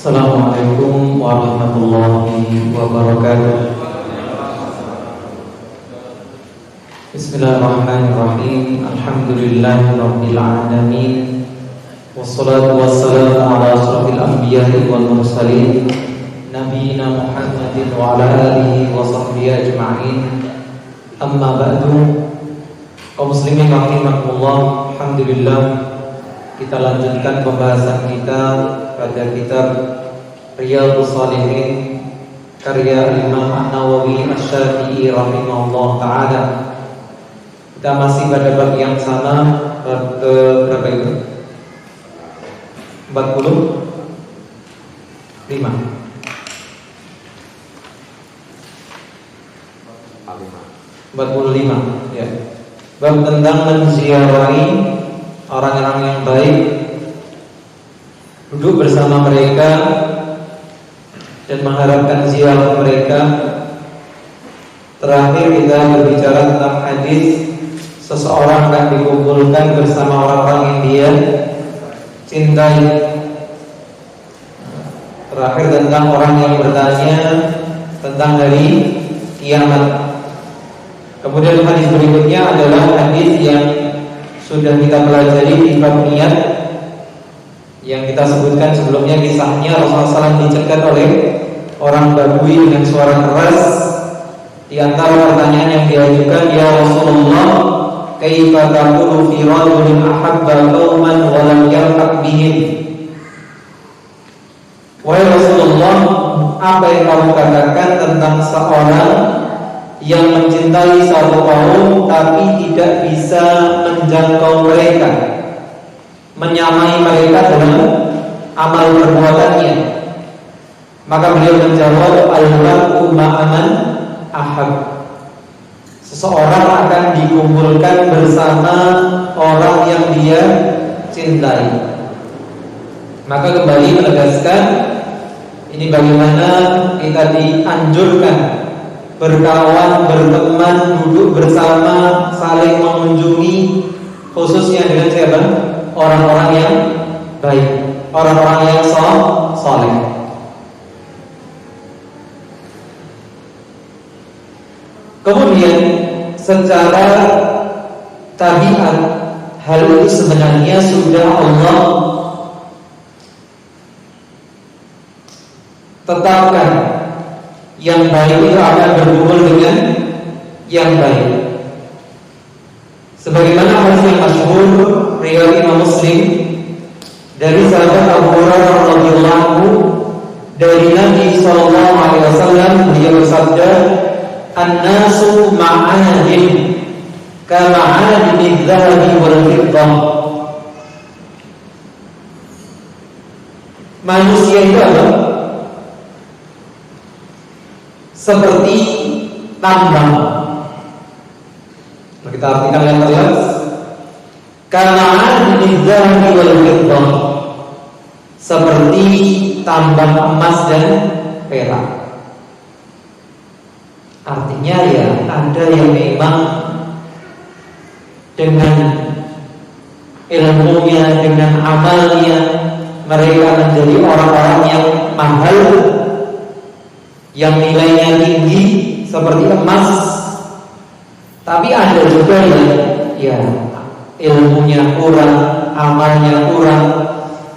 Assalamualaikum warahmatullahi wabarakatuh. Bismillahirrahmanirrahim. Alhamdulillahirabbil alamin. Wassalatu wassalamu ala asyrafil anbiya'i wal mursalin nabiyina Muhammadin wa ala alihi wa sahbihi ajma'in. Amma ba'du. Kaum muslimin rahimakumullah, alhamdulillah kita lanjutkan pembahasan kita pada kitab Riyadhus Shalihin karya Imam An-Nawawi Asy-Syafi'i rahimahullah taala. Kita masih pada bab yang sama, bab ke berapa itu? 45. Ya. Bab tentang menziarahi orang-orang yang baik, duduk bersama mereka dan mengharapkan ziarah mereka. Terakhir kita berbicara tentang hadis seseorang akan dikumpulkan bersama orang-orang yang dia cintai. Terakhir tentang orang yang bertanya tentang hari kiamat. Kemudian hadis berikutnya adalah hadis yang sudah kita pelajari di bab niat, yang kita sebutkan sebelumnya kisahnya Rasulullah SAW dicegat oleh orang Badui dengan suara keras. Di antara pertanyaan yang diajukan, ya Rasulullah, kaifa taqulu fi rajulin ahabba qauman wa lam yarhaq bihim? Wahai Rasulullah, apa yang kamu katakan tentang seorang yang mencintai satu kaum tapi tidak bisa menjangkau mereka, menyamai mereka dalam amal perbuatannya? Maka beliau menjawab, al-mar'u ma'aman ahab. Seseorang akan dikumpulkan bersama orang yang dia cintai. Maka kembali menegaskan, ini bagaimana kita dianjurkan berkawan, berteman, duduk bersama, saling mengunjungi, khususnya dengan siapa? Orang-orang yang baik, orang-orang yang saleh. Kemudian secara tabiat, hal itu sebenarnya sudah Allah tetapkan. Yang baik itu akan berkumpul dengan yang baik. Sebagaimana hadis yang masyhur riwayat Imam Muslim dari sahabat Abu Hurairah radhiyallahu anhu, dari Nabi sallallahu alaihi wasallam, beliau bersabda, "An-nasu ma'adin kama'adin adh-dhahabi wal fiddah." Manusia itu adalah seperti tambang. Kita artikan yang jelas, kama'adin adh-dhahabi wal fiddah, seperti tambang emas dan perak. Artinya ya, ada yang memang dengan ilmunya, dengan amalnya, mereka menjadi orang-orang yang mahal, yang nilainya tinggi seperti emas. Tapi ada juga yang ya ilmunya kurang, amalnya kurang,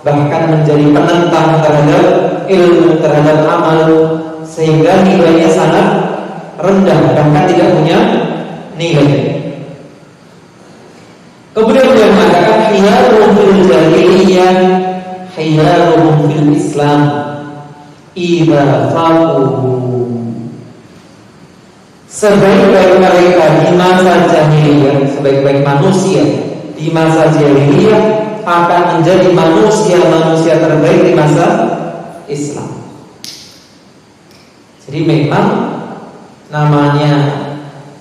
bahkan menjadi penentang terhadap ilmu, terhadap amal, sehingga nilainya sangat rendah, bahkan tidak punya nilai. Kemudian beliau mengatakan, khiyaruhum fil jahiliyah khiyaruhum fil Islam idza faqahu. Sebaik-baik mereka di masa jahiliyah, sebaik-baik manusia di masa jahiliyah akan menjadi manusia-manusia terbaik di masa Islam. Jadi memang namanya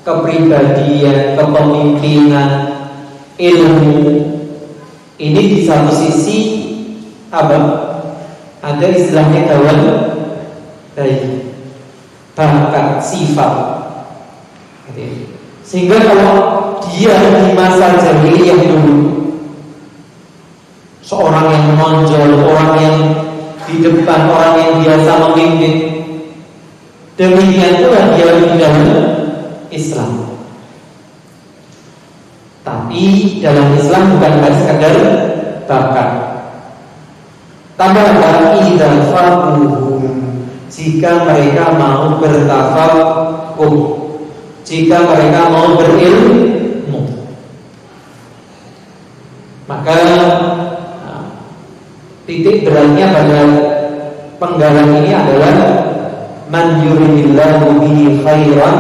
kepribadian, kepemimpinan, ilmu ini di satu sisi apa? Ada istilahnya kawan baik, bakat, sifat. Sehingga kalau dia di masa jahiliyah dulu seorang yang menonjol, orang yang di depan orang yang biasa memimpin. Demikian pula dia di dalam Islam. Tapi dalam Islam bukan hanya sekedar bakat. Tambah lagi dan fakuhum, jika mereka mau bertafakuh, jika mereka mau berilmu, maka titik beratnya pada penggalan ini adalah man yuridillahu bihi khairan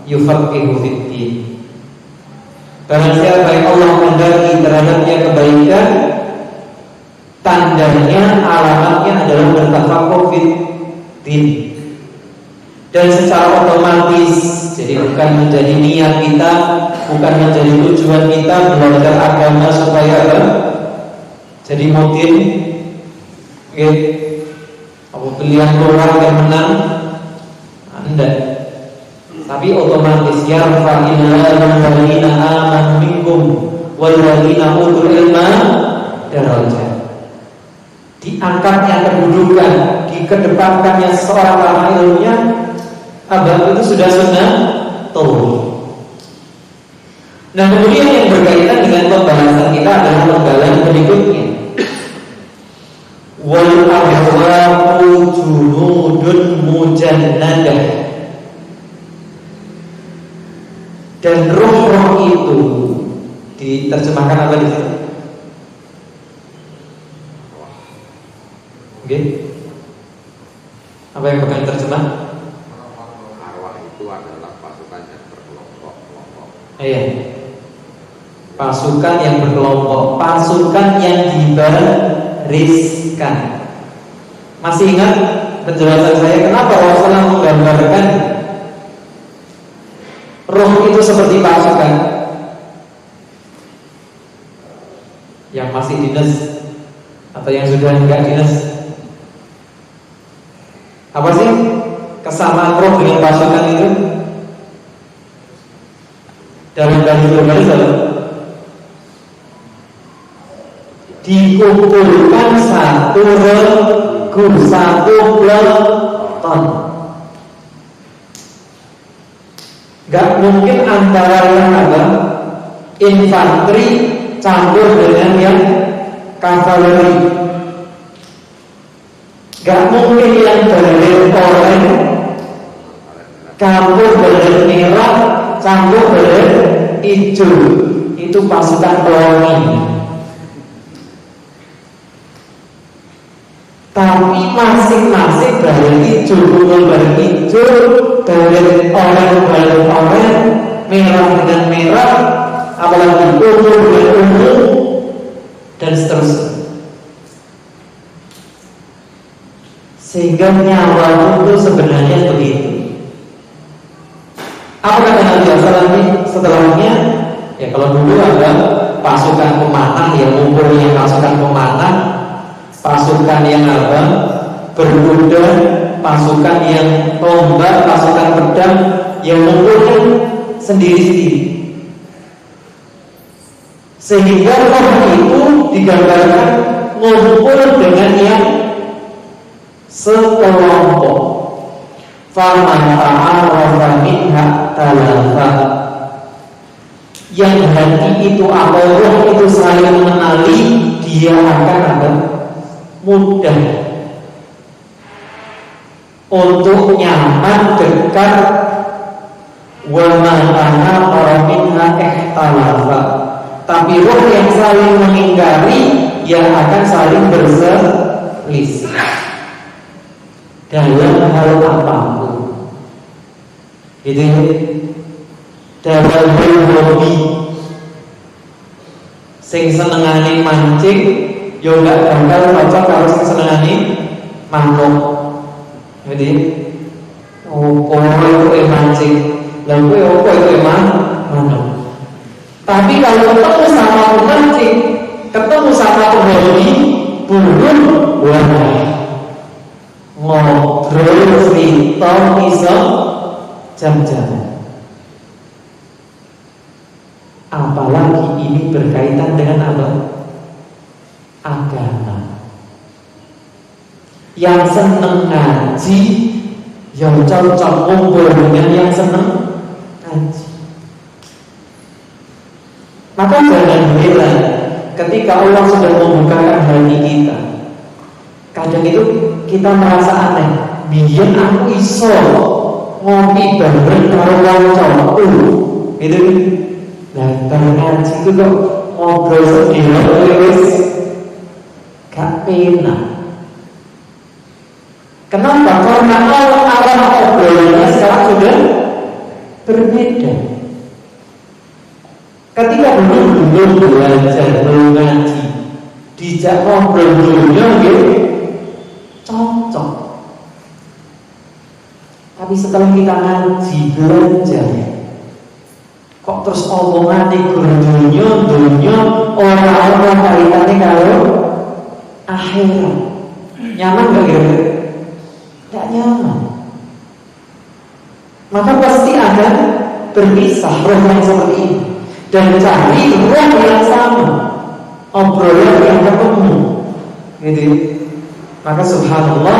yufaqihu fiddin. Barang siapa yang Allah menghendaki terhadapnya kebaikan, tandanya, alamatnya adalah bertafakuh fiddin. Dan secara otomatis, jadi bukan menjadi niat kita, bukan menjadi tujuan kita belajar agama supaya apa? Jadi mungkin apa pilihan orang yang menang Anda. Tapi otomatis yarfa'illahu alladhina amanu minkum walladhina utul ilma darajat. Diangkatnya kedudukan, dikedepankannya seorang ulama ilmunya, abad itu sudah sunnah tauhid. Nah, kemudian yang berkaitan dengan pembahasan kita adalah pembahasan berikutnya. Wal arwaqu junudun mujannadah. Dan roh-roh itu diterjemahkan apa di sini? Oke. Apa yang bakal terjemah? Arwah itu adalah pasukan yang berkelompok-kelompok. Iya. Pasukan yang berkelompok, pasukan yang dibariskan. Masih ingat penjelasan saya kenapa Rasulullah menggambarkan roh itu seperti pasukan? Yang masih dinas atau yang sudah enggak dinas? Apa sih kesamaan roh dengan pasukan itu? Dalam garis dikumpulkan satu regu, satu peloton. Gak mungkin antara yang apa? Infanteri campur dengan yang kavaleri. Gak mungkin yang berlin oranye campur dengan merah campur dengan hijau. Itu pasukan pelangi. Tapi masing-masing berarti judul berarti hijau, berarti orang, merah dengan merah, apalagi ungu dengan ungu, dan seterusnya. Sehingga nyawa itu sebenarnya begitu. Apa kata Nabi Sallallahu setelahnya? Ya kalau dulu ada pasukan pemanah yang ngumpulnya pasukan pemanah, pasukan yang apa? Berkuda, pasukan yang tombak, pasukan pedang yang ngumpulnya sendiri-sendiri. Sehingga roh itu digambarkan ngumpul dengan yang sekelompok. Faman ta'arafa minha talafa. Yang hati itu atau roh itu saling mengenali, dia akan ada mudah untuk nyaman dekat. Wa man ta'arafa minha ihtalafa. Tapi roh yang saling mengingkari, yang akan saling berselisih dalam hal apapun. Itu dalam hobi, sing senengane mancing, yo gak bakal cocok kalau sing senengane manuk. Jadi, opo kowe mancing, lha kowe opo kowe manuk. Tapi kalau ketemu sama pemancing, ketemu sama penghobi, burung, wah, ngobrol cerita iso jam-jam. Apalagi ini berkaitan dengan apa? Agama. yang seneng ngaji, yang cocok ngobrol dengan yang seneng ngaji. Maka jangan heran ketika Allah sudah membukakan hati kita. Kadang itu kita merasa aneh. Biyen aku iso ngopi bareng karo kancaku. Gitu. Nah, bareng ngaji itu kok ngobrol sendiri wis gak penak. Kenapa? Karena arah obrolannya sekarang sudah berbeda. Ketika belum belajar, belum ngaji, dijak ngobrol dulunya cocok. Tapi setelah kita ngaji, belajar, kok terus omongan dunia orang-orang kaitannya kalau akhirat. Nyaman gak kira-kira? Tidak nyaman. Maka pasti akan berpisah roh yang seperti ini dan cari roh yang sama, obrolan yang ketemu, gitu. Maka subhanallah,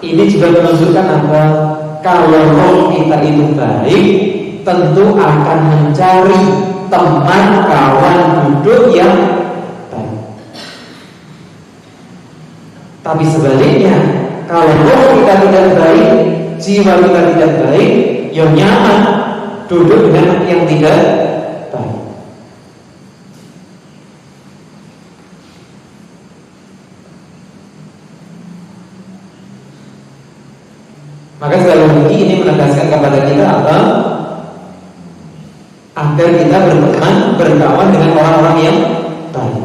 ini juga menunjukkan apa? Kalau roh kita itu baik, tentu akan mencari teman, kawan, duduk yang baik. Tapi sebaliknya, kalau roh kita tidak baik, jiwa kita tidak baik, yang nyaman duduk dengan yang tidak baik. Maka sekali lagi ini menegaskan kepada kita apa? Agar kita berteman, berkawan dengan orang-orang yang baik.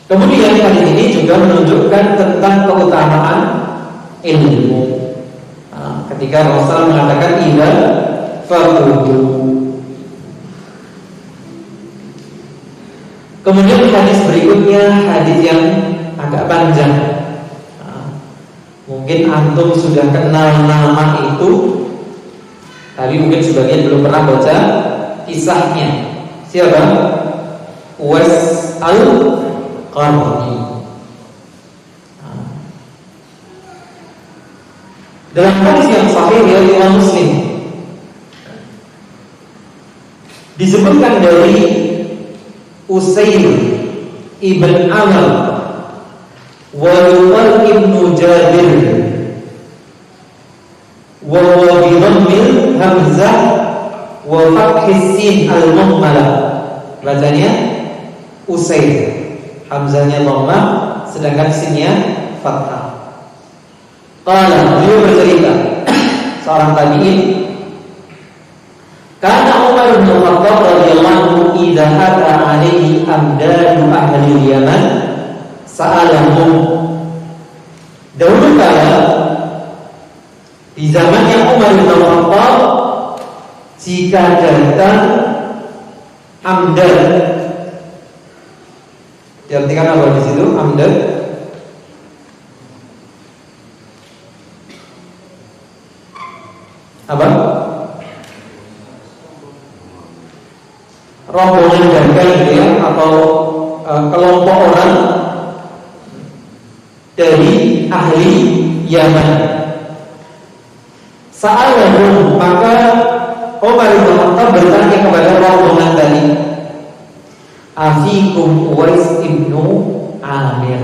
Kemudian hadis ini juga menunjukkan tentang keutamaan ilmu. Ketika Rasul mengatakan idza faqudu. Kemudian hadis berikutnya hadis yang agak panjang. Mungkin antum sudah kenal nama itu, tapi mungkin sebagian belum pernah baca kisahnya. Siapa? Uwais Al-Qarni. Dalam hadis yang sahih dari Imam Muslim disebutkan dari Usair ibn Amr wa Yuqal ibn Jabir wa dhammil hamzah wa fathis sin al-muhmalah. Bacanya Usair, hamzahnya dhammah sedangkan sinnya fathah. Qala, beliau bercerita, seorang tabi'in, karena Umar bin Khattab radhiyallahu anhu idza ata alaihi amdadu ahli Yaman sa'alahum. Dahulu kala di zamannya Umar bin Khattab, jika datang amdad, diartikan apa di situ? Amdad apa? Rombongan dagang gitu ya, atau kelompok orang dari ahli Yaman. Sa'alahum, maka Umar bin Khattab bertanya kepada rombongan tadi, afikum Uwais ibnu Amir.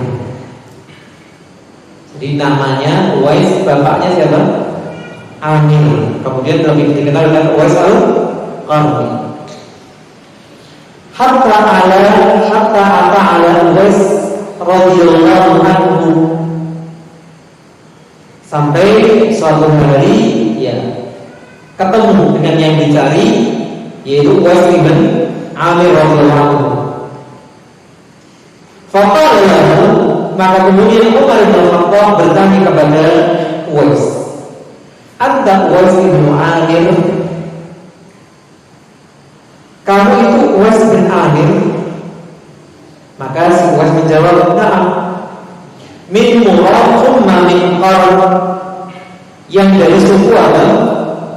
Jadi namanya Uwais, bapaknya siapa? Amir. Kemudian lebih dikenal dengan Uwais Al-Qarni. Hatta ala Uwais radhiyallahu anhu, sampai suatu hari ya ketemu dengan yang dicari, yaitu Uwais ibn Amir radhiyallahu anhu. Faqala, maka kemudian Umar bin Khattab bertanya kepada Uwais, anta Uwais ibn Amir, kamu itu Uwais bin Amir? Maka si Uwais menjawab, na'am. Min Murad thumma min Qarn, yang dari suku apa?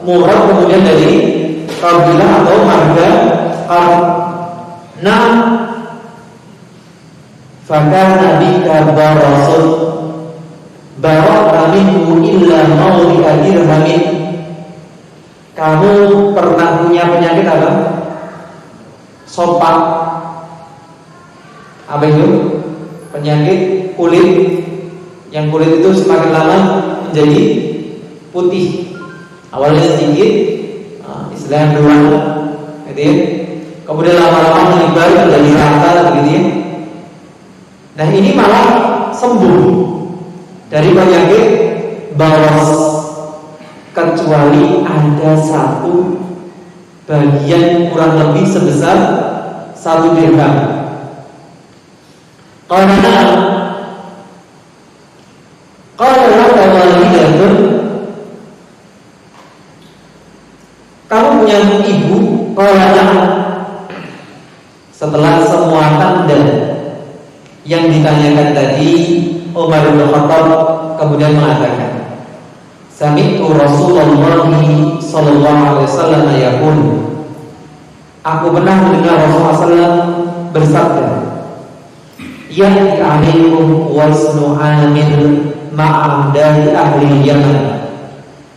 Murad, kemudian dari kabilah atau marga Qarn. Na'am. Fakana bika barasul, bara'ta minhu illa mawdi'a dirhamin. Kamu pernah punya penyakit apa? Sopak. Apa itu? Penyakit kulit. Yang kulit itu semakin lama menjadi putih. Awalnya sedikit, istilahnya berwarna, gitu ya. Kemudian lama-lama menyebar menjadi rata, gitu ya. Nah ini malah sembuh dari penyakit baros, kecuali ada satu bagian kurang lebih sebesar 1 dirham. Karena kamu punya ibu, setelah semua tanda yang ditanyakan tadi, Umar bin Khattab kemudian mengatakan, Sami'tu Rasulullah sallallahu alaihi wasallam yaqul, aku pernah mendengar Rasulullah SAW bersabda, Ya'ti alaikum wasnu amir ma'amdahi ahli Yaman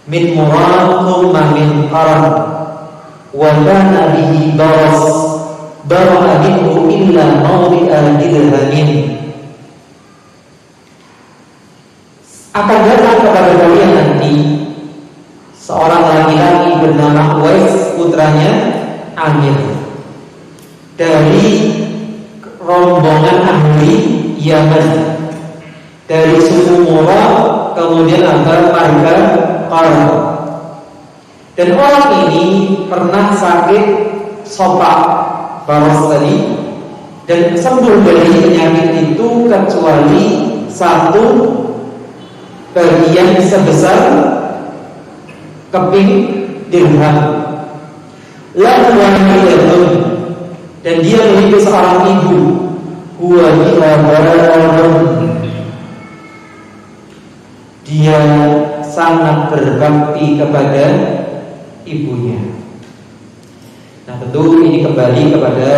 min murad thumma min qaran wa kana bihi baras bara'a minhu illa mawdi'a dirhamin. Akan datang kepada kalian nanti seorang laki-laki bernama Uwais, putranya Amir, dari rombongan ahli Yaman, dari suku Murad, kemudian marga Qarn. Dan orang ini pernah sakit sopak, baros tadi, dan sembuh dari penyakit itu kecuali 1 bagian sebesar keping dirham. Lalu wanita, dan dia memiliki seorang ibu, huwa biha bararun, dia sangat berbakti kepada ibunya. Nah tentu ini kembali kepada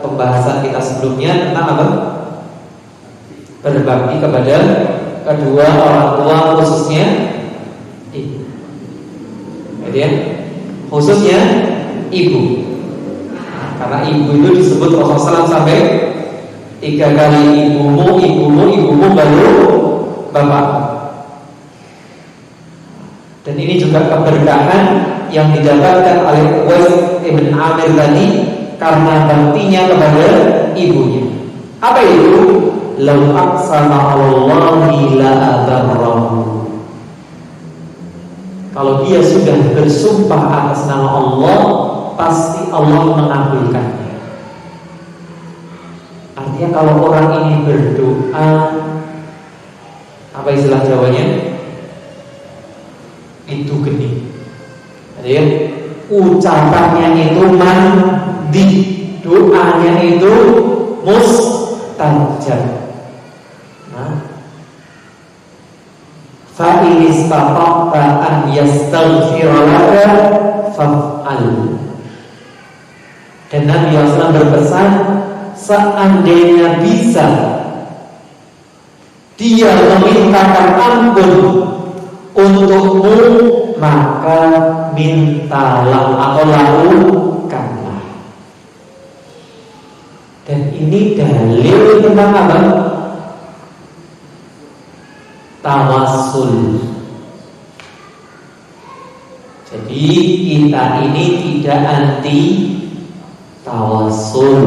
pembahasan kita sebelumnya tentang apa? Berbakti kepada kedua orang tua, khususnya ibu. Kemudian khususnya ibu. Karena ibu itu disebut Rasulullah SAW sampai 3 kali, ibumu baru bapak. Dan ini juga keberkahan yang didapatkan oleh Uwais ibn Amir tadi karena baktinya kepada ibunya. Apa itu? Lau aqsama Allahi la abarrahu. Kalau dia sudah bersumpah atas nama Allah, pasti Allah mengabulkannya. Artinya kalau orang ini berdoa, apa istilah Jawanya? Itu geni. Ya, ucapannya itu mandi, doanya itu mustajab. Fa in istata'ta an yastaghfira laka fa'al. Dan Nabi SAW berpesan, seandainya bisa dia memintakan ampun untukmu, maka mintalah atau lakukanlah. Dan ini dalil tentang apa? Tawassul. Jadi kita ini tidak anti tawassul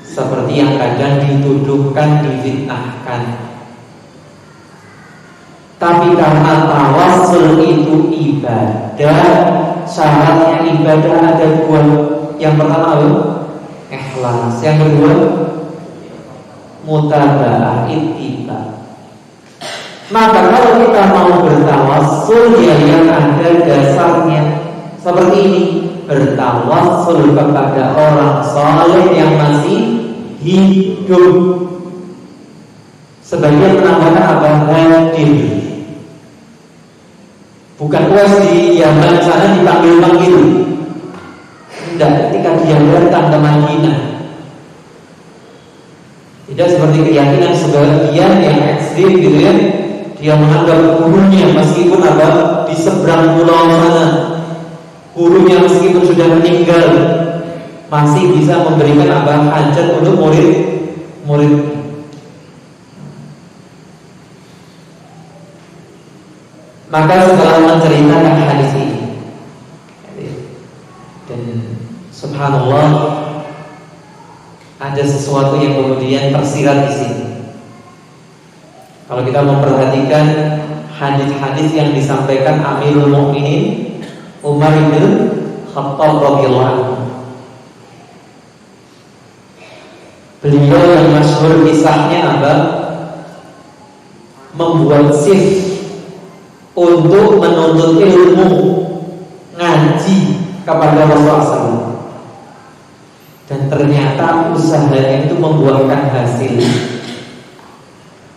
seperti yang kadang dituduhkan, difitnahkan. Tapi karena tawassul itu ibadah, syaratnya ibadah ada 2. Yang pertama apa? Ikhlas. Yang kedua mutaba'ah, ittiba. Maka kalau kita mau bertawassul, ya yang ada dasarnya seperti ini: bertawassul kepada orang saleh yang masih hidup. Sebagian menambahkan apa? Hadir. Bukan Uwais di Yaman sana dipanggil-panggil. Tidak, ketika dia datang ke Madinah. Tidak seperti keyakinan sebagian yang ekstrim gitu ya. Dia menganggap gurunya meskipun ada di seberang pulau sana, gurunya meskipun sudah meninggal, masih bisa memberikan hajat untuk murid. Maka setelah menceritakan hadis ini, dan subhanallah, ada sesuatu yang kemudian tersirat di sini. Kalau kita memperhatikan hadis-hadis yang disampaikan Amirul Mukminin Umar bin Khattab radhiyallahu anhu, beliau yang masyhur kisahnya membuat shift untuk menuntut ilmu, ngaji kepada Rasulullah SAW. Dan ternyata usahanya itu membuahkan hasil.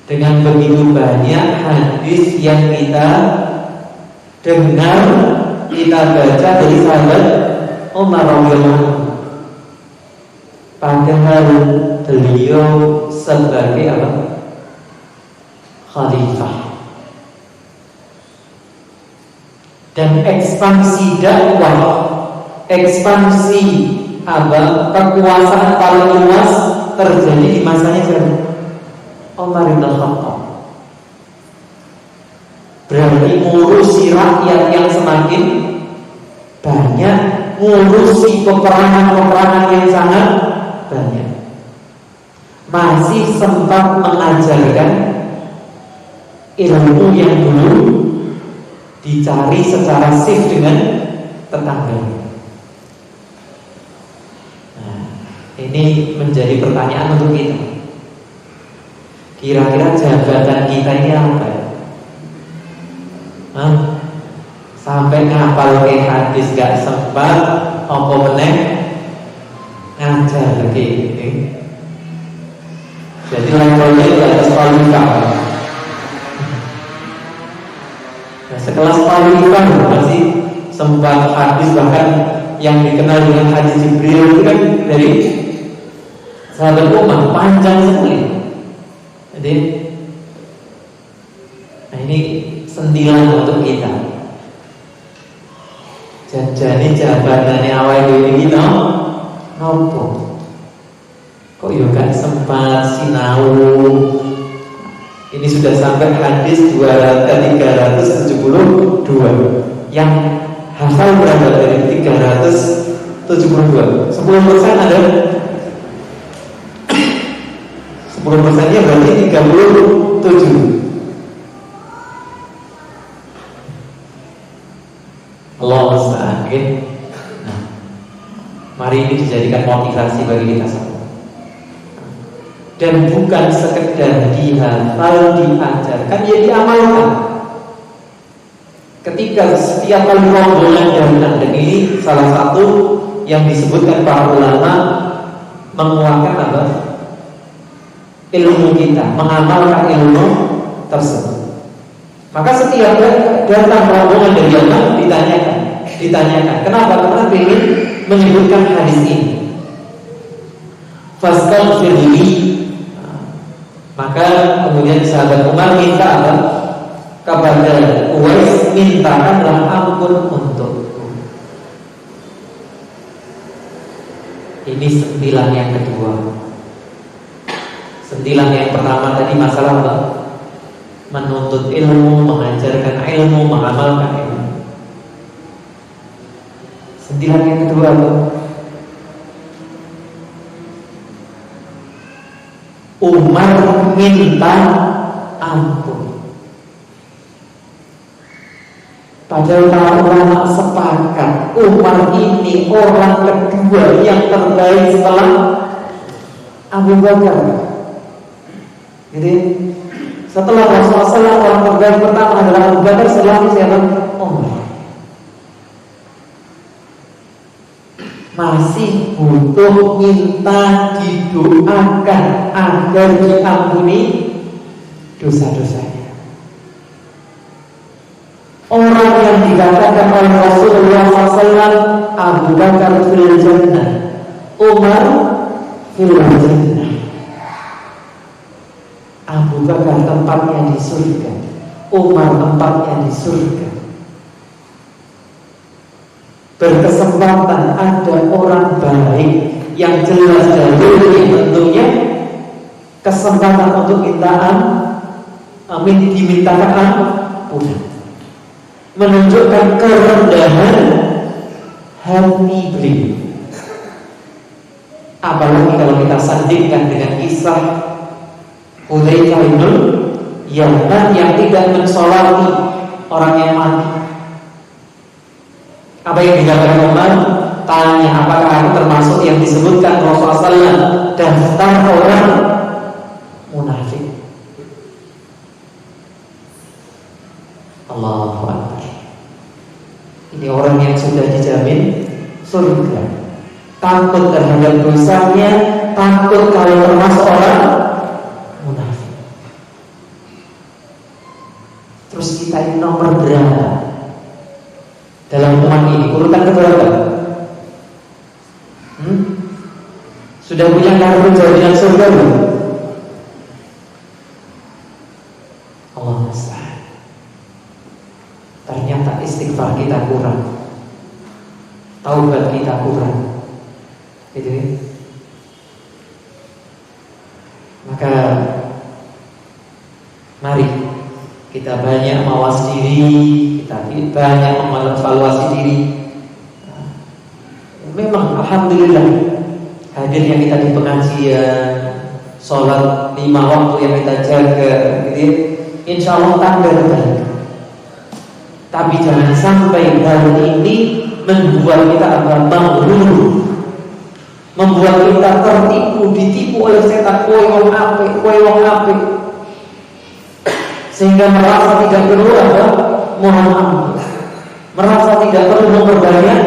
Dengan begitu banyak hadis yang kita dengar, kita baca dari sahabat Umar radhiyallahu anhu, padahal beliau sebagai khalifah. Dan ekspansi dakwah, ekspansi kekuasaan paling luas terjadi di masanya siapa? Umar bin Khattab. Berarti ngurusi rakyat yang semakin banyak, ngurusi peperangan-peperangan yang sangat banyak, masih sempat mengajarkan ilmu yang dulu dicari secara shift dengan tetangga. Nah, ini menjadi pertanyaan untuk kita. Kira-kira jabatan kita ini apa? Sampai ngapal ke hadis gak sempat, apa meneh ngajar lagi. Jadi levelnya di atas kualitas. Sekelas Palifan masih sempat hadis, bahkan yang dikenal dengan hadis Jibril itu kan dari sahabat Umar, panjang sekali. Jadi, nah ini sentilan untuk kita. Jadi jabatannya awal ini kita nopo. Kok juga sempat sinau. Ini sudah sampai hadis 372. Yang hafal berapa dari 372? 10% ada? 10%-nya berarti 37. Allah musta'an. Nah, mari ini dijadikan motivasi bagi kita semua. Dan bukan sekedar dihafal, diajarkan, ya diamalkan. Ketika setiap kali rombongan datang, dan ini salah satu yang disebutkan para ulama, menguatkan ilmu kita, mengamalkan ilmu tersebut. Maka setiap datang rombongan dari Yaman ditanyakan, kenapa? Karena ingin menyebutkan hadis ini. Fastaghfirli. Maka kemudian sahabat Umar minta kepada Uwais, mintakanlah ampun untukku. Ini sentilan yang kedua. Sentilan yang pertama tadi masalah menuntut ilmu, mengajarkan ilmu, mengamalkan ilmu. Sentilan yang kedua Umar minta ampun. Padahal para ulama sepakat Umar ini orang kedua yang terbaik setelah Abu Bakar. Jadi setelah Rasulullah orang terbaik pertama adalah Abu Bakar, setelah siapa? Umar. Masih butuh minta didoakan agar diampuni dosa-dosanya. Orang yang dikatakan oleh Rasulullah SAW, Abu Bakar fil jannah, Umar fil jannah. Abu Bakar tempatnya di surga, Umar tempatnya di surga. Berkesempatan ada orang baik yang jelas dalilnya tentunya kesempatan untuk dimintakan ampunan, menunjukkan kerendahan hati beliau. Apalagi kalau kita sandingkan dengan kisah Hudzaifah bin Yaman yang tidak mensolati orang yang mati. Apa yang dikatakan Umar? Tanya, apakah aku termasuk yang disebutkan Rasulullah SAW daftar orang munafik? Allahu Akbar. Ini orang yang sudah dijamin surga, takut terhadap dosanya, takut kalau termasuk orang munafik. Terus kita ini nomor berapa dalam umat ini? Urutan keberapa? Sudah punya kartu jaminan surga belum? Allah musta'an. Ternyata istighfar kita kurang, taubat kita kurang, gitu ya. Maka mari kita banyak mawas diri, kita banyak mengevaluasi diri. Memang alhamdulillah hadirnya kita di pengajian, sholat 5 waktu yang kita jaga, gitu ya. Insya Allah tanda baik. Tapi jangan sampai hal ini membuat kita maghrur, membuat kita tertipu, ditipu oleh setan. Kowe wong apik, sehingga merasa tidak perlu mohon ampun, merasa tidak perlu memperbanyak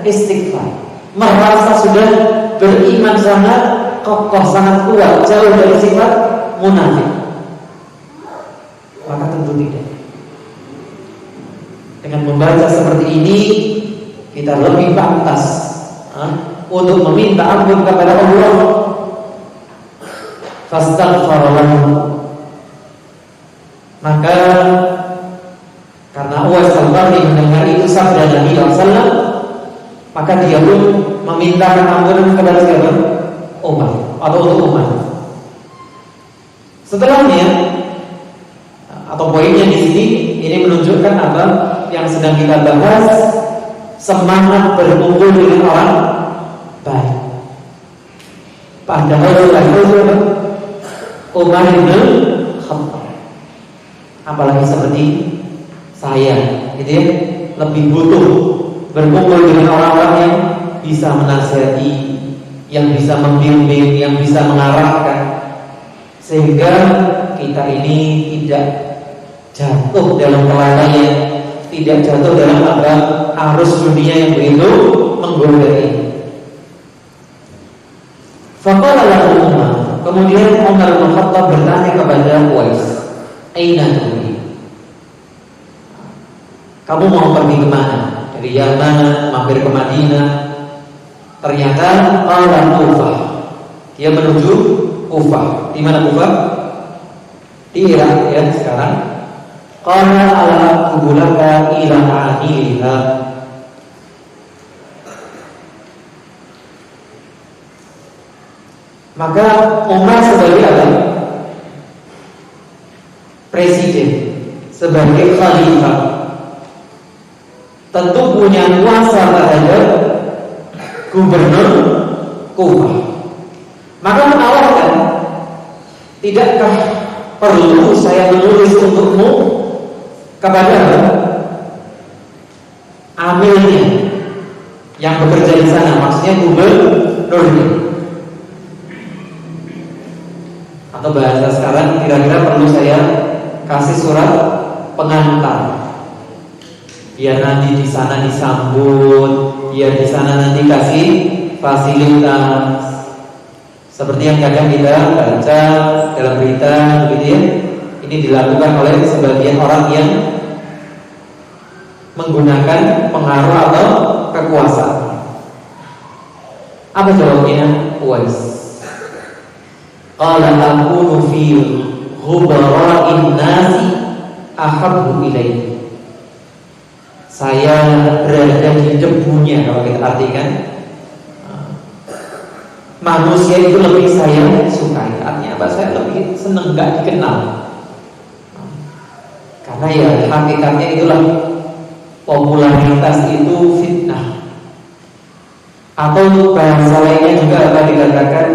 istighfar, merasa sudah beriman sangat kokoh, sangat kuat, jauh dari sifat munafik. Maka tentu tidak. Dengan membaca seperti ini, kita lebih pantas untuk meminta ampun kepada Allah. Fastaghfirullah. Maka karena Uwais al-Qarni mendengar itu sabda Nabi SAW, maka dia pun meminta ampunan kepada siapa? Umar, atau untuk Umar. Setelahnya, atau poinnya di sini, ini menunjukkan apa yang sedang kita bahas, semangat berkumpul dengan orang baik. Padahal Umar bin Khattab, apalagi seperti saya, gitu ya, lebih butuh berkumpul dengan orang-orang yang bisa menasihati, yang bisa membimbing, yang bisa mengarahkan, sehingga kita ini tidak jatuh dalam kelalaian, tidak jatuh dalam arus dunia yang begitu menggoda ini. Faqala lahu Umar, kemudian Umar bin Khattab bertanya kepada Uwais, "Aina turi?" Kamu mau pergi kemana? Dari Yaman mampir ke Madinah. Ternyata qala Kufah. Dia menuju Kufah. Di mana Kufah? Di Irak ya sekarang. Qala ala qubulaka ila ahliha. Maka Umar sebagai apa? Presiden, sebagai khalifah, tentu punya kuasa terhadap gubernur Kufah. Maka menawarkan, tidakkah perlu saya menulis untukmu kepada amilnya yang bekerja di sana, maksudnya gubernurnya, atau bahasa sekarang kira-kira perlu saya kasih surat pengantar, biar nanti di sana disambut, biar di sana nanti kasih fasilitas seperti yang kadang kita baca dalam berita, begitu ya. Ini dilakukan oleh sebagian orang yang menggunakan pengaruh atau kekuasaan. Apa jawabnya Uwais? Qala aqulu fi ghubara'in nasi ahabbu ilaihi. Saya berada di debunya, kalau kita artikan manusia itu lebih saya sukai. Artinya apa? Saya lebih senang gak dikenal. Karena ya hakikatnya itulah, popularitas itu fitnah. Atau bahasa lainnya juga apa dikatakan,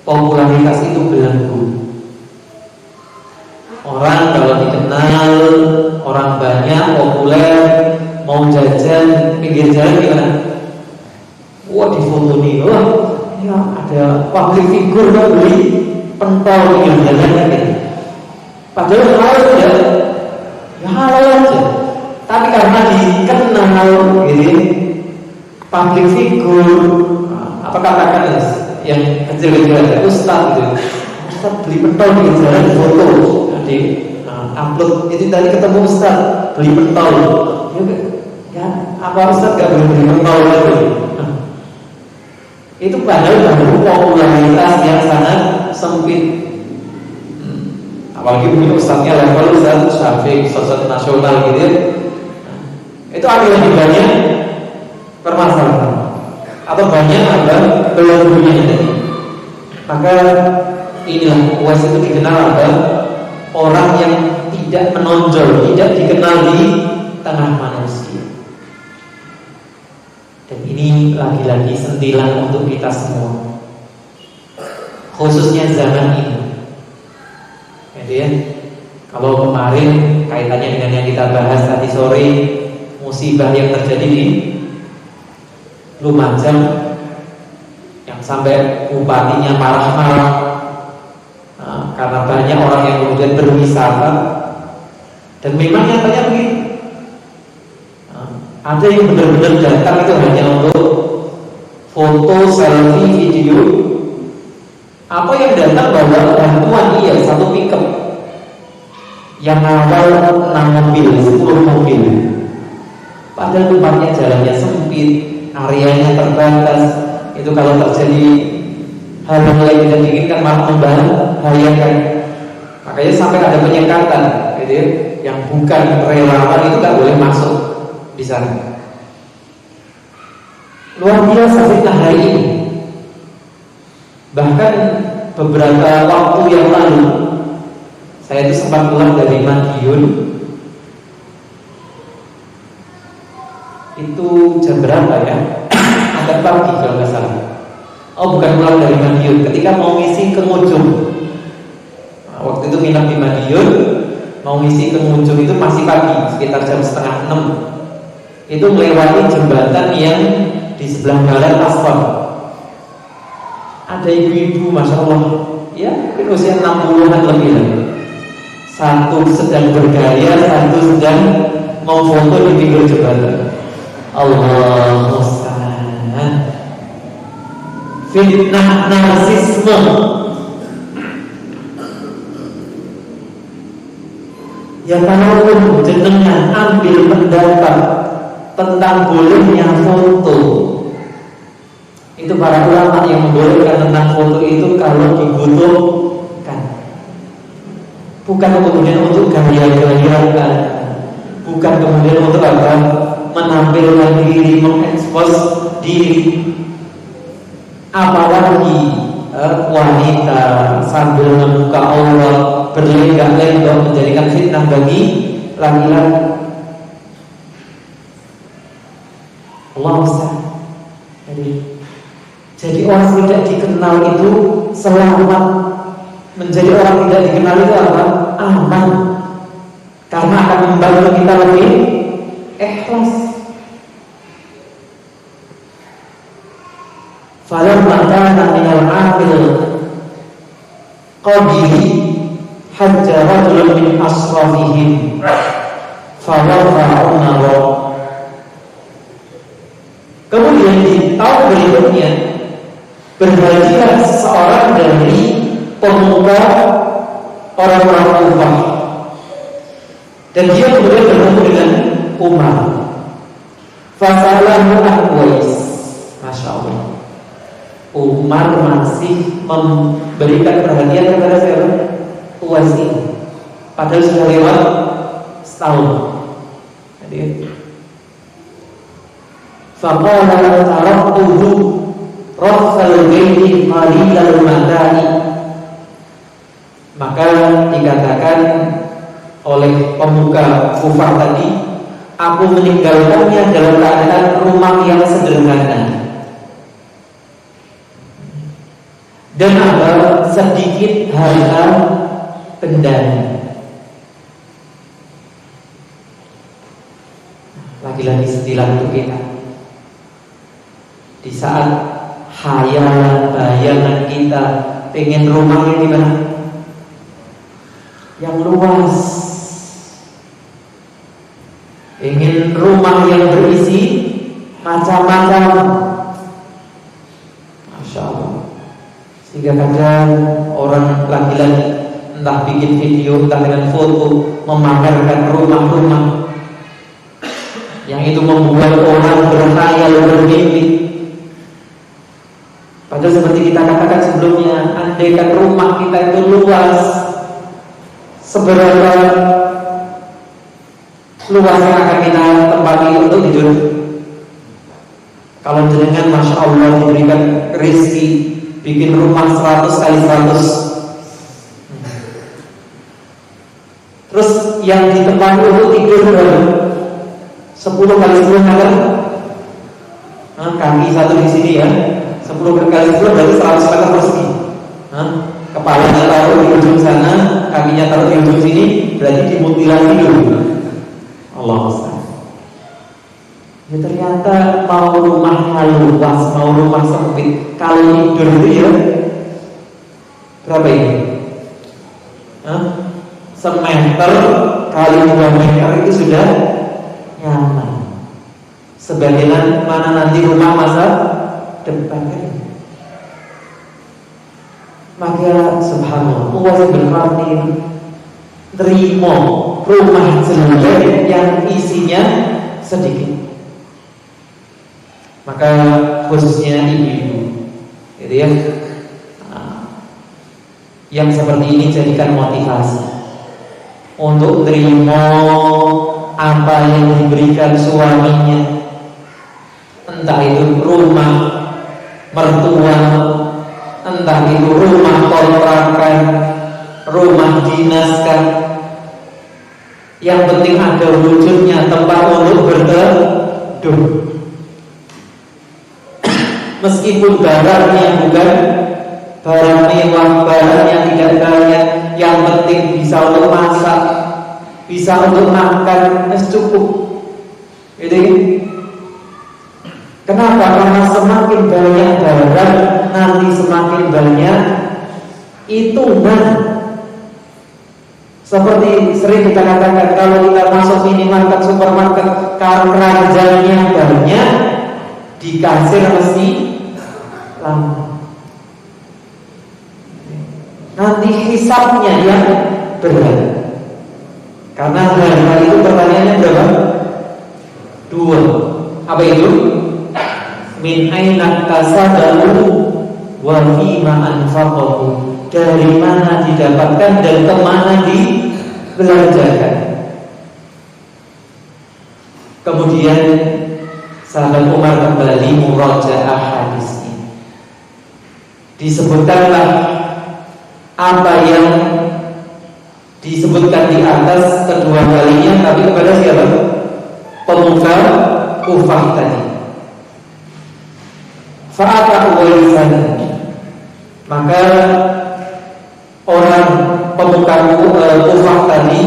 popularitas itu belenggu. Orang kalau dikenal, orang banyak, populer, mau jajan pinggir jalan gimana? Wah, di foto nih, wah ya ada public figure kan, beli pentol pinggir jalan gitu. Padahal halal ya halal aja. Tapi karena dikenal gitu, public figure, apa katakan yang kecil-kecil aja, ustaz gitu. Ustaz beli pentol pinggir jalan, foto di upload. Itu tadi ketemu ustaz beli pentol. Ya apa ustaz gak boleh beli pentol lagi? Itu padahal baru popularitas yang sangat sempit. Apalagi punya ustaznya level ustaz Syafiq, ustaz nasional gitu ya. Itu ada lebih banyak permasalahan atau banyak apa belenggunya ini. Maka inilah Uwais itu dikenal apa? Orang yang tidak menonjol, tidak dikenal di tengah manusia. Dan ini lagi-lagi sentilan untuk kita semua, khususnya zaman ini. Jadi ya, kalau kemarin kaitannya dengan yang kita bahas tadi sore, musibah yang terjadi di Lumajang, yang sampai bupatinya marah-marah karena banyak orang yang kemudian berwisata. Dan memang nyatanya begitu. Ada yang benar-benar datang itu hanya untuk foto, selfie, video. Apa yang datang bawa bantuan, iya, satu pickup yang awal 6 mobil, 10 mobil. Padahal tempatnya jalannya sempit, areanya terbatas. Itu kalau terjadi hal-hal yang tidak diinginkan malah membahayakan. Makanya sampai ada penyekatan, gitu ya, yang bukan relawan itu nggak boleh masuk di sana. Luar biasa fitnah hari ini. Bahkan beberapa waktu yang lalu saya itu sempat pulang dari Madiun. Itu jam berapa ya? Agak pagi kalau nggak salah. Oh, bukan pulang dari Madiun, ketika mau ngisi ke Ngujum. Waktu itu nginep di Madiun, mau ngisi ke Ngujum itu masih pagi, sekitar jam 5:30. Itu melewati jembatan yang di sebelah barat aspal. Ada ibu-ibu, masya Allah, ya mungkin usia 60-an lebih lah. Satu sedang bergaya, satu sedang mau foto di pinggir jembatan. Allahu musta'an. Fitnah narsisme. Ya kalaupun jenengan ambil pendapat tentang bolehnya foto, itu para ulama yang membolehkan tentang foto itu kalau dibutuhkan, bukan kemudian untuk gaya-gayaan, bukan kemudian untuk apa, menampilkan diri, mengekspos diri. Apalagi wanita sambil membuka aurat, berlenggak-lenggok, menjadikan fitnah bagi laki-laki. Allah Ustaz. Jadi orang tidak dikenal itu selamat. Menjadi orang tidak dikenal itu apa? Aman. Karena akan membantu kita lebih ikhlas. Falamma kana minal 'amil qadiri hajja rajulun min asrafihim fawafa'u naro. Kemudian di tahun berikutnya berhajilah seorang dari pemuka orang-orang Kufah, dan dia kemudian bertemu dengan Umar. Fasalahu an Uwais. Masya Allah, Umar masih memberikan perhatian kepada siapa? Uwais ini. Padahal sudah lewat setahun. Jadi faqala taraktuhu raffal baiti qalilal matani. Maka dikatakan oleh pemuka Kufah tadi, aku meninggalkannya dalam keadaan rumah yang sederhana dan ada sedikit harta benda. Lagi-lagi istilah untuk kita di saat hayalan bayangan kita pengen rumahnya gimana? Yang luas, ingin rumah yang berisi macam-macam, Masya Allah. Sehingga kadang orang laki-laki entah bikin video, entah dengan foto memamerkan rumah-rumah yang itu membuat orang berkhayal, bermimpi. Padahal seperti kita katakan sebelumnya, andaikan rumah kita itu luas, seberapa luas yang akan kita tempati untuk tidur? Kalau dengan Masya Allah diberikan rezeki bikin rumah 100 kali 100, terus yang ditempati untuk tidur 10 kali 10 meter, kaki satu di sini ya, 10 kali 10 berarti 100 meter persegi. Kepalanya taruh di ujung sana, kakinya taruh di ujung sini, berarti dimutilasi dulu. Allah Ustaz. Ya ternyata mau rumahnya luas, mau rumah sempit, kalau tidur itu ya berapa ini? Semeter kali 2 meter itu sudah nyaman. Sebagaimana nanti rumah masa depan kan? Maka subhanallah, Allah berfirman, terima rumah jelek yang isinya sedikit. Maka khususnya ibu-ibu, gitu ya, yang seperti ini jadikan motivasi untuk terima apa yang diberikan suaminya, entah itu rumah mertua, entah itu rumah kontrakan, rumah dinas kan. Yang penting ada wujudnya, tempat untuk berteduh. Meskipun barangnya bukan barang mewah, barang yang tidak banyak, yang penting bisa untuk masak, bisa untuk makan, cukup. Jadi kenapa? Karena semakin banyak barang, nanti semakin banyak hitungan. Seperti sering kita katakan, kalau kita masuk minimarket, supermarket, keranjangnya banyak, di kasir mesti lama. Nanti hisabnya yang berat. Karena harga itu pertanyaannya berapa? 2. Apa itu? Min aina tasabahu wa fima anfaqahu. Dari mana didapatkan dan kemana dibelanjakan. Kemudian sahabat Umar kembali murajaah hadis ini. Disebutkanlah apa yang disebutkan di atas kedua kalinya, tapi kepada siapa? Pemuka Kufah tadi. Fa'ata Uwaisan, maka orang pemuka Kufah tadi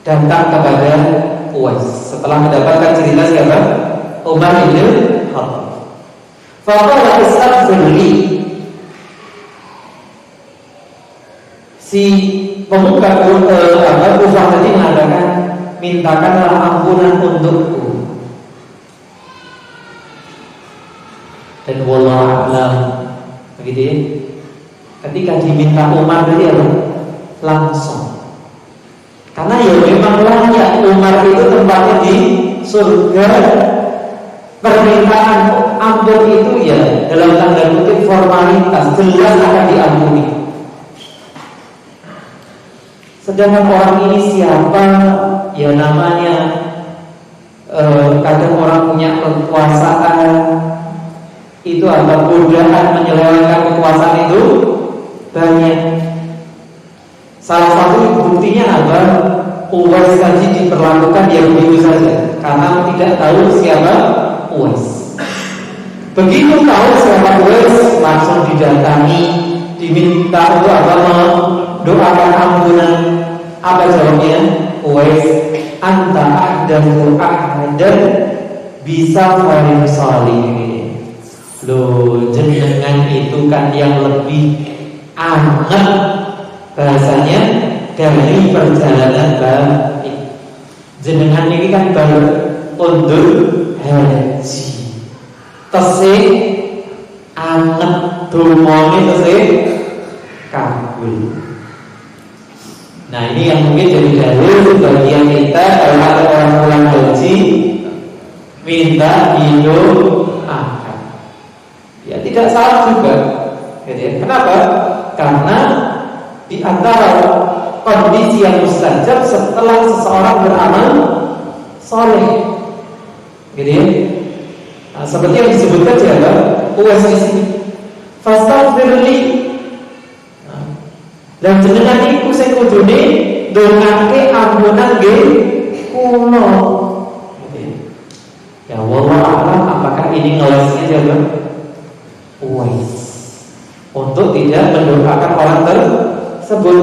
datang kepada Uwais setelah mendapatkan cerita siapa? Umar bin Khattab. Faqala istaghfirli. Si pemuka Kufah tadi mengatakan, mintakanlah ampunan untukku. Dan wallahu a'lam, begitu ya. Ketika diminta Umar tadi apa? Langsung. Karena ya memang layak Umar itu tempatnya di surga. Permintaan ampun itu ya dalam tanda kutip formalitas, jelas akan diampuni. Sedangkan orang ini siapa? Ya namanya kadang orang punya kekuasaan, itu ada godaan menyelewengkan kekuasaan itu banyak. Salah satu buktinya apa? Uwais tadi diperlakukan ya begitu saja karena tidak tahu siapa Uwais. Begitu tahu siapa Uwais, langsung didatangi, diminta untuk apa? Mendoakan ampunan. Apa jawabnya? Uwais, anta ahdatsu ahadan bisa farin salih. Loh, jenengan itu kan yang lebih anget bahasanya dari perjalanan balik. Jenengan ini kan baru undur haji. Tesih anget dumone tesih kabul. Nah ini yang mungkin jadi dalil bagian kita kalau ada orang pulang haji minta didoakan. Ya tidak salah juga. Kenapa? Karena di antara kondisi yang mustajab setelah seseorang beramal soleh. Nah, seperti yang disebutkan siapa? Uwais di sini. Fastaghfirli. Dan jenengan iku sing kudune ndongake ampunan nggih kula. Ya wallahu a'lam apakah ini ngelesnya siapa? Uwais. Untuk tidak mendoakan orang tersebut.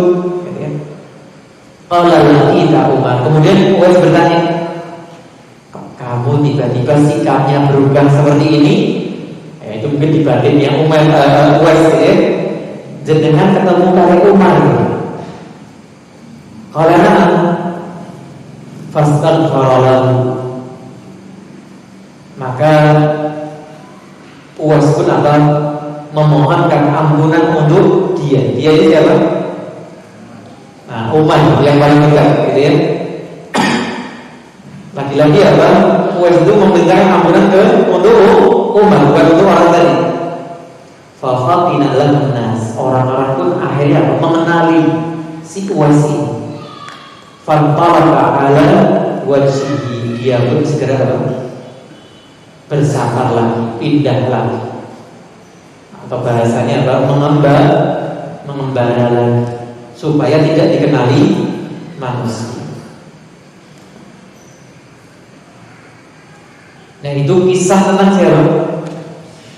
Qala kita Umar. Kemudian Uwais bertanya, kamu tiba-tiba sikapnya berubah seperti ini? Ya, itu mungkin di batin yang Uwais ya. Jenengan ketemu kali Umar. Qala na'am. Fastaghfara lahu. Maka Uwais pun apa? Memohonkan ampunan untuk dia. Dia itu siapa? Nah, Umar yang paling dekat, gitu ya. Lagi-lagi apa? Uwais itu meminta ampunan untuk Umar, bukan untuk orang tadi. Fafatina lahu nas. Orang-orang pun akhirnya mengenali si Uwais ini. Fantalaka ala wajhihi. Dia pun segera bersafar lagi, pindah lagi. Atau bahasanya apa? Mengembara lagi supaya tidak dikenali manusia. Nah itu kisah tentang siapa?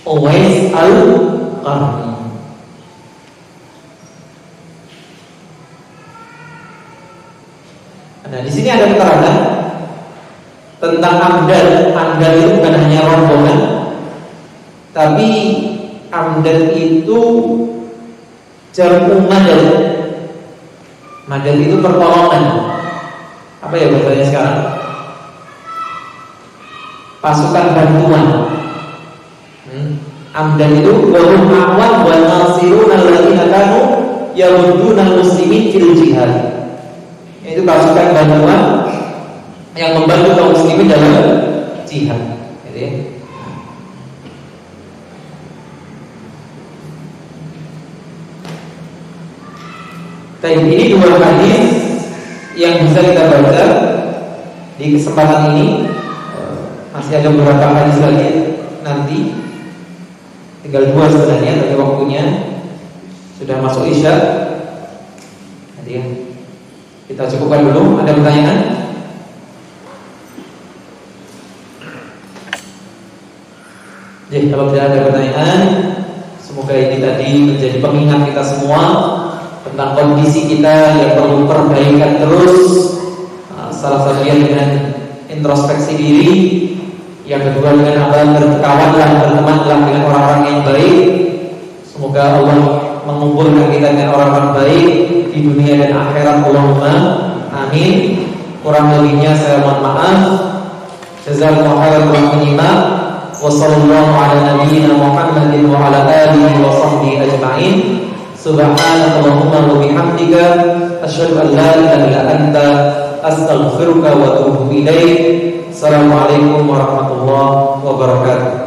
Uwais al-Qarni. Nah di sini ada keterangan tentang amdal. Amdal itu bukan hanya rombongan, tapi amdal itu jamu madal. Madal itu pertolongan. Apa ya bahasanya sekarang? Pasukan bantuan. Amdal itu wahum awan wa nasirun alladziina kanu yamudduna muslimin fil jihad. Itu pasukan bantuan yang membantu kaum muslimin dalam jihad. Gitu ya. Ini dua hadis yang bisa kita baca di kesempatan ini. Masih ada beberapa hadis lagi nanti. Tinggal dua sebenarnya, tapi waktunya sudah masuk Isya. Jadi kita cukupkan dulu. Ada pertanyaan? Jadi kalau tidak ada pertanyaan, semoga ini tadi menjadi pengingat kita semua tentang kondisi kita yang perlu perbaikan terus. Salah satunya dengan introspeksi diri. Yang kedua dengan apa? Berkawanlah, bertemanlah dengan orang-orang yang baik. Semoga Allah mengumpulkan kita dengan orang-orang baik di dunia dan akhirat. Allahumma amin. Kurang lebihnya saya mohon maaf. Jazakumullahu khairan telah menyimak. Wassallallahu ala nabiyyina Muhammadin wa ala alihi wa sahbihi ajma'in. Subhanakallahumma wa bihamdika asyhadu an la ilaha illa anta astaghfiruka wa atubu ilaik. Assalamualaikum warahmatullahi wabarakatuh.